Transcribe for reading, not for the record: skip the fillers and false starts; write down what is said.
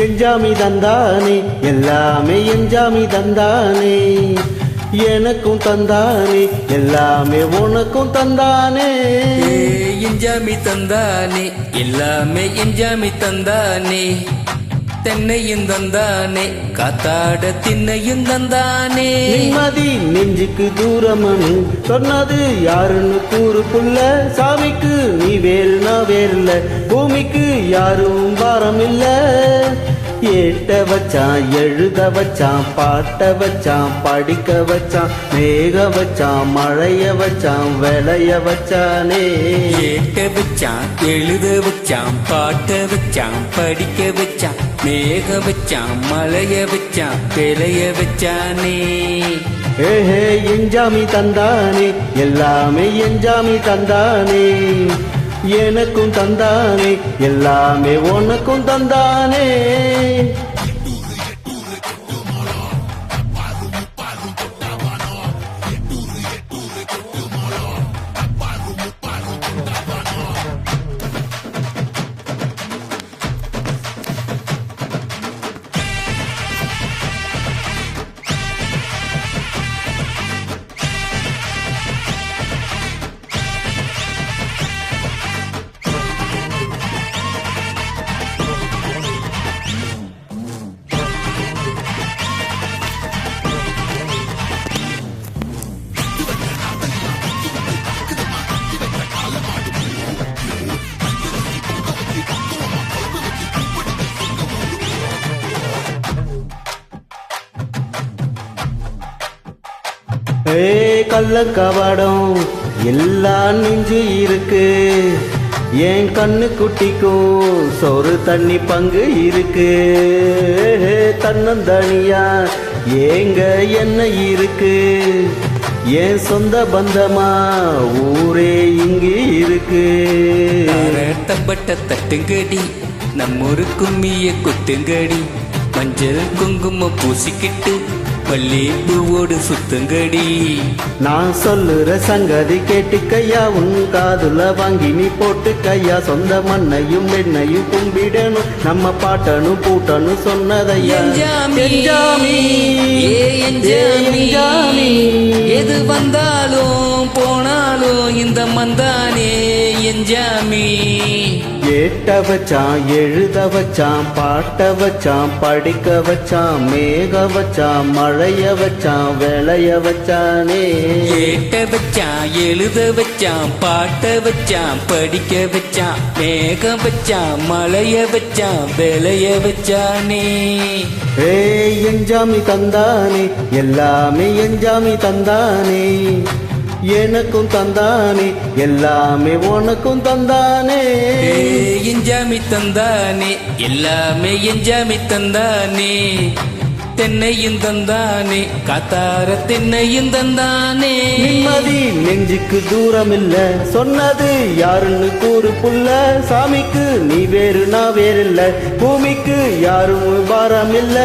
எஞ்சாமி தந்தானே எல்லாமே எஞ்சாமி தந்தானே எனக்கும் தந்தானே எல்லாமே உனக்கும் தந்தானே எஞ்சாமி தந்தானே எல்லாமே எஞ்சாமி தந்தானே தென்னையும் தந்தானே காத்தாட திண்ணையும் தந்தானே நிம்மதி நெஞ்சுக்கு தூரமனு சொன்னது யாருன்னு கூறு புள்ள சாமிக்கு நீ வேறு நான் வேறில்ல பூமிக்கு யாரும் பாரம் இல்ல ஏட்ட வச்சான் எழுத வச்சான் பாட்ட வச்சான் படிக்க வச்சான் மேக வச்சான் மழைய வச்சான் விளைய வச்சானே ஏட்ட வச்சான் எழுத வச்சான் பாட்ட வச்சான் படிக்க வச்சான் மேக வச்சான் மழைய வச்சான் விளைய வச்சானே ஏஹே எஞ்சாமி தந்தானே எல்லாமே எஞ்சாமி தந்தானே எனக்கும் தந்தானே எல்லாமே உனக்கும் தந்தானே கள்ளக்கபடம் எல்லாம் நெஞ்சு இருக்கு என் கண்ணு குட்டிக்கும் சோறு தண்ணி பங்கு இருக்கு தன்னந்தனியா ஏங்க என்ன இருக்கு என் சொந்த பந்தமா ஊரே இங்கு இருக்கு தப்பட்ட தட்டுங்கடி நம்மொரு கும்மிய குத்துங்கடி மஞ்சள் குங்குமம் பூசிக்கிட்டு பள்ளி பூவோடு சுத்துங்கடி நான் சொல்லுற சங்கதி கேட்டுக்கையா உன் காதுல வாங்கி நீ போட்டுக்கையா சொந்த மண்ணையும் வெண்ணையும் கும்பிடணும் நம்ம பாட்டனும் பூட்டனும் சொன்னதையா எது வந்தாலும் போனாலும் இந்த மந்தானே எஞ்சாமி ஏட்ட வச்சான் எழுத வச்சான் பாட்ட வச்சான் படிக்க வச்சான் மேக வச்சான் மழைய வச்சான் விளைய வச்சானே ஏட்ட வச்சான் எழுத வச்சான் பாட்ட வச்சான் படிக்க வச்சான் மேக வச்சான் மழைய வச்சான் விளைய வச்சானே எஞ்சாமி தந்தானே எல்லாமே எஞ்சாமி தந்தானே எனக்கும் தந்தானே எல்லாமே உனக்கும் தந்தானே எஞ்சாமி தந்தானே எல்லாமே எஞ்சாமி தந்தானே தென்னையும் தந்தானே காத்தார தென்னையும் தந்தானே நிம்மதி நெஞ்சுக்கு தூரம் இல்ல சொன்னது யாருன்னு கூறு புள்ள சாமிக்கு நீ வேறு நான் வேறில்ல பூமிக்கு யாரும் பாரம் இல்ல